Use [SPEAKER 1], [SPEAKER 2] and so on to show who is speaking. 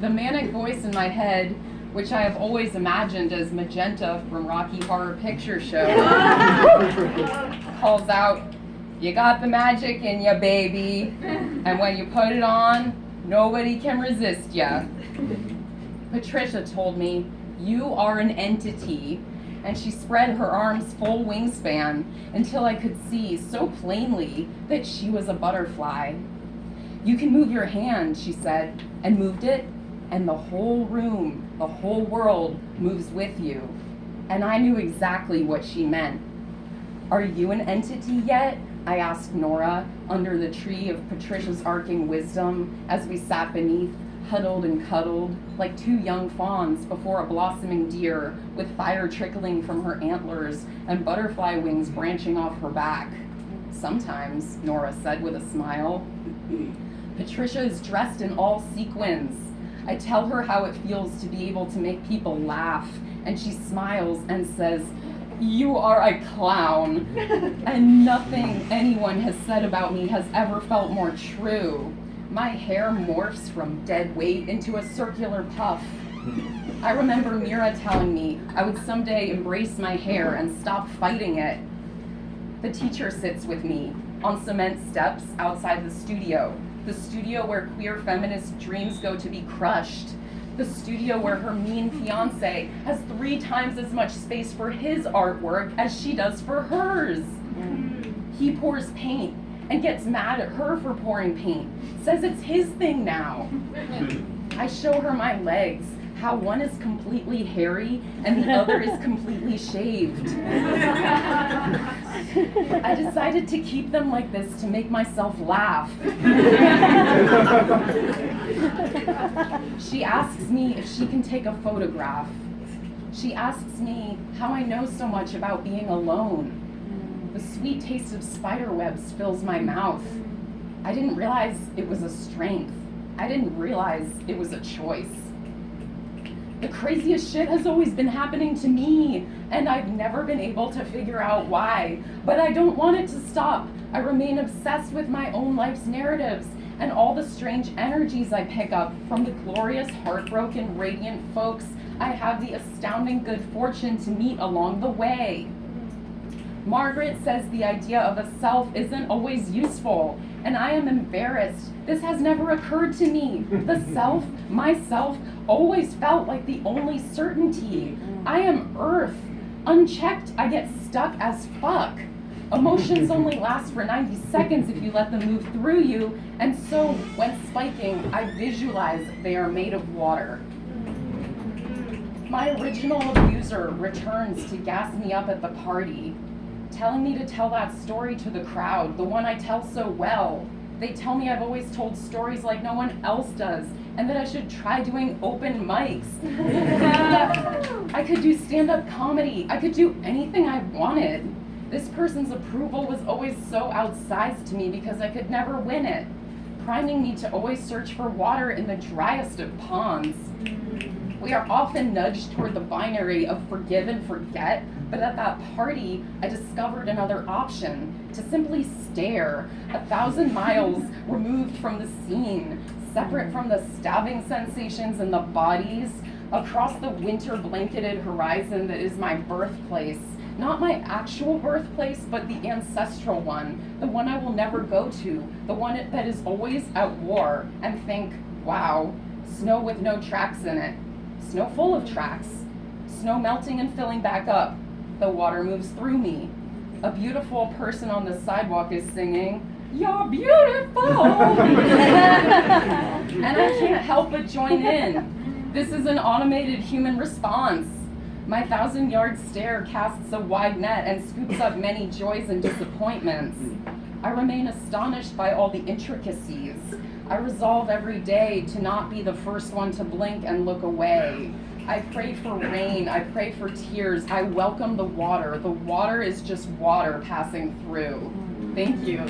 [SPEAKER 1] The manic voice in my head, which I have always imagined as Magenta from Rocky Horror Picture Show, calls out, "You got the magic in ya, baby, and when you put it on, nobody can resist ya." Patricia told me, "You are an entity," and she spread her arms full wingspan until I could see so plainly that she was a butterfly. "You can move your hand," she said, and moved it, and the whole room, the whole world moves with you. And I knew exactly what she meant. "Are you an entity yet?" I asked Nora under the tree of Patricia's arcing wisdom as we sat beneath, huddled and cuddled, like two young fawns before a blossoming deer with fire trickling from her antlers and butterfly wings branching off her back. "Sometimes," Nora said with a smile. Patricia is dressed in all sequins. I tell her how it feels to be able to make people laugh, and she smiles and says, "You are a clown." And nothing anyone has said about me has ever felt more true. My hair morphs from dead weight into a circular puff. I remember Mira telling me I would someday embrace my hair and stop fighting it. The teacher sits with me on cement steps outside the studio where queer feminist dreams go to be crushed, the studio where her mean fiance has 3 times as much space for his artwork as she does for hers. He pours paint and gets mad at her for pouring paint, says it's his thing now. I show her my legs, how one is completely hairy and the other is completely shaved. I decided to keep them like this to make myself laugh. She asks me if she can take a photograph. She asks me how I know so much about being alone. The sweet taste of spider webs fills my mouth. I didn't realize it was a strength. I didn't realize it was a choice. The craziest shit has always been happening to me, and I've never been able to figure out why. But I don't want it to stop. I remain obsessed with my own life's narratives and all the strange energies I pick up from the glorious, heartbroken, radiant folks I have the astounding good fortune to meet along the way. Margaret says the idea of a self isn't always useful, and I am embarrassed. This has never occurred to me. The self, myself, always felt like the only certainty. I am earth. Unchecked, I get stuck as fuck. Emotions only last for 90 seconds if you let them move through you, and so when spiking, I visualize they are made of water. My original abuser returns to gas me up at the party, telling me to tell that story to the crowd, the one I tell so well. They tell me I've always told stories like no one else does, and that I should try doing open mics. I could do stand-up comedy. I could do anything I wanted. This person's approval was always so outsized to me because I could never win it, priming me to always search for water in the driest of ponds. We are often nudged toward the binary of forgive and forget, but at that party, I discovered another option, to simply stare, 1,000 miles removed from the scene, separate from the stabbing sensations in the bodies, across the winter-blanketed horizon that is my birthplace. Not my actual birthplace, but the ancestral one, the one I will never go to, the one that is always at war, and think, wow, snow with no tracks in it. Snow full of tracks. Snow melting and filling back up. The water moves through me. A beautiful person on the sidewalk is singing, "You're beautiful!" And I can't help but join in. This is an automated human response. My 1,000-yard stare casts a wide net and scoops up many joys and disappointments. I remain astonished by all the intricacies. I resolve every day to not be the first one to blink and look away. I pray for rain, I pray for tears, I welcome the water. The water is just water passing through. Thank you.